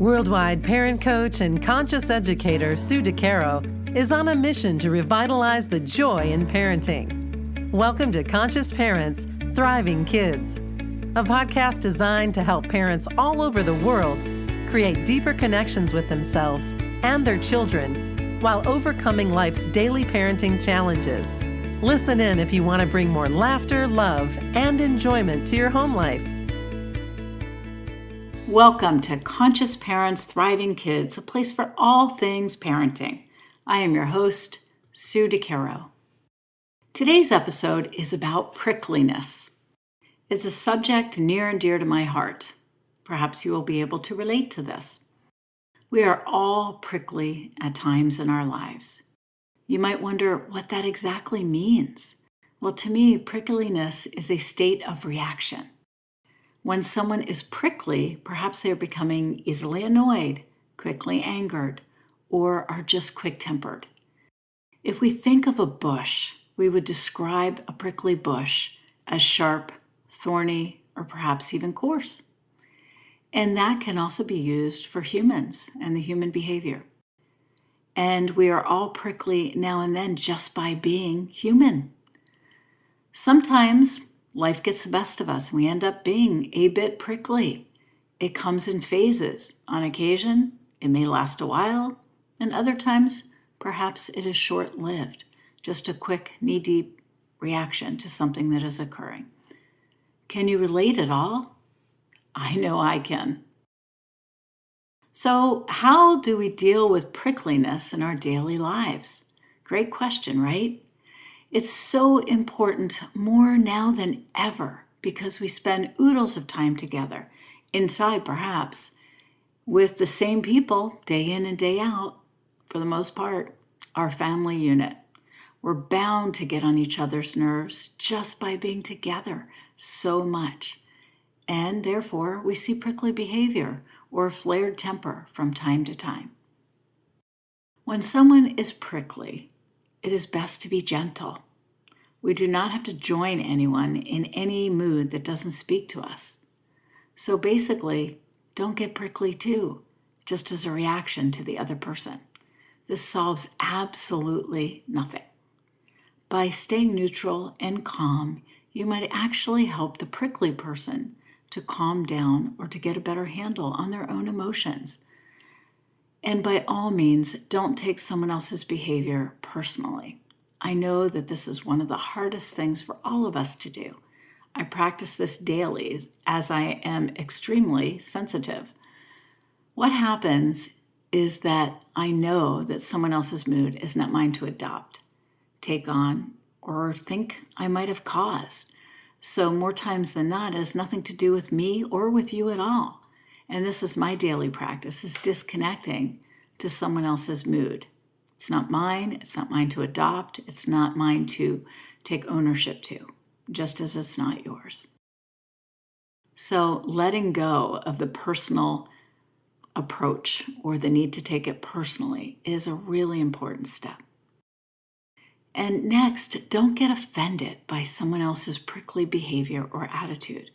Worldwide parent coach and conscious educator Sue DeCaro is on a mission to revitalize the joy in parenting. Welcome to Conscious Parents, Thriving Kids, a podcast designed to help parents all over the world create deeper connections with themselves and their children while overcoming life's daily parenting challenges. Listen in if you want to bring more laughter, love, and enjoyment to your home life. Welcome to Conscious Parents, Thriving Kids, a place for all things parenting. I am your host, Sue DeCaro. Today's episode is about prickliness. It's a subject near and dear to my heart. Perhaps you will be able to relate to this. We are all prickly at times in our lives. You might wonder what that exactly means. Well, to me, prickliness is a state of reaction. When someone is prickly, perhaps they're becoming easily annoyed, quickly angered, or are just quick-tempered. If we think of a bush, we would describe a prickly bush as sharp, thorny, or perhaps even coarse. And that can also be used for humans and the human behavior. And we are all prickly now and then just by being human. Sometimes life gets the best of us and we end up being a bit prickly. It comes in phases. On occasion, it may last a while, and other times, perhaps it is short-lived, just a quick, knee-deep reaction to something that is occurring. Can you relate at all? I know I can. So, how do we deal with prickliness in our daily lives? Great question, right? It's so important more now than ever because we spend oodles of time together, inside perhaps, with the same people day in and day out, for the most part, our family unit. We're bound to get on each other's nerves just by being together so much. And therefore, we see prickly behavior or flared temper from time to time. When someone is prickly, it is best to be gentle. We do not have to join anyone in any mood that doesn't speak to us. So basically, don't get prickly too, just as a reaction to the other person. This solves absolutely nothing. By staying neutral and calm, you might actually help the prickly person to calm down or to get a better handle on their own emotions. And by all means, don't take someone else's behavior personally. I know that this is one of the hardest things for all of us to do. I practice this daily as I am extremely sensitive. What happens is that I know that someone else's mood is not mine to adopt, take on, or think I might have caused. So more times than not, it has nothing to do with me or with you at all. And this is my daily practice, is disconnecting to someone else's mood. It's not mine. It's not mine to adopt. It's not mine to take ownership to, just as it's not yours. So letting go of the personal approach or the need to take it personally is a really important step. And next, don't get offended by someone else's prickly behavior or attitude.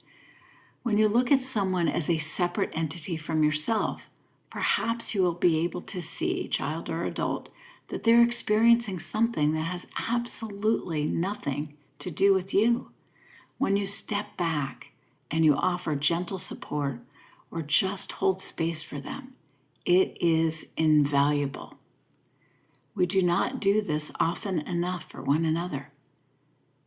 When you look at someone as a separate entity from yourself, perhaps you will be able to see, child or adult, that they're experiencing something that has absolutely nothing to do with you. When you step back and you offer gentle support or just hold space for them, it is invaluable. We do not do this often enough for one another.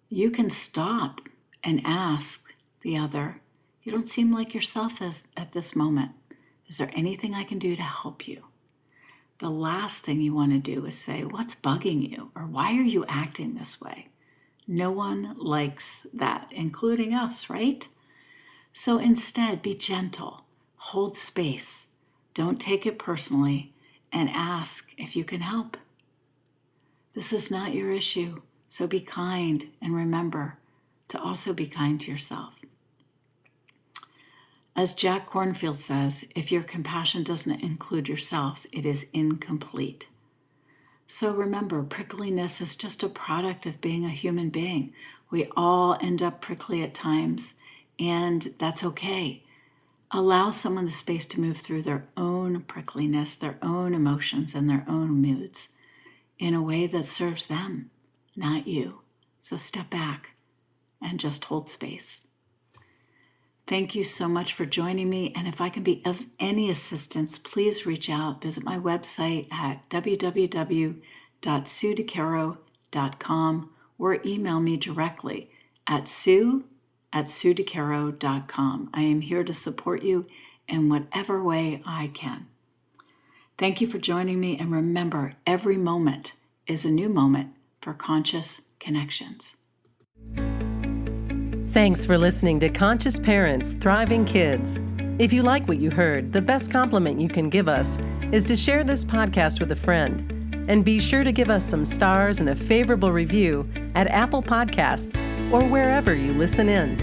You can stop and ask the other, "You don't seem like yourself at this moment. Is there anything I can do to help you?" The last thing you want to do is say, "What's bugging you?" or "Why are you acting this way?" No one likes that, including us, right? So instead, be gentle, hold space, don't take it personally, and ask if you can help. This is not your issue, so be kind and remember to also be kind to yourself. As Jack Kornfield says, if your compassion doesn't include yourself, it is incomplete. So remember, prickliness is just a product of being a human being. We all end up prickly at times, and that's okay. Allow someone the space to move through their own prickliness, their own emotions, and their own moods in a way that serves them, not you. So step back and just hold space. Thank you so much for joining me. And if I can be of any assistance, please reach out. Visit my website at www.suedecaro.com or email me directly at sue@suedecaro.com. I am here to support you in whatever way I can. Thank you for joining me, and remember, every moment is a new moment for conscious connections. Thanks for listening to Conscious Parents, Thriving Kids. If you like what you heard, the best compliment you can give us is to share this podcast with a friend. And be sure to give us some stars and a favorable review at Apple Podcasts or wherever you listen in.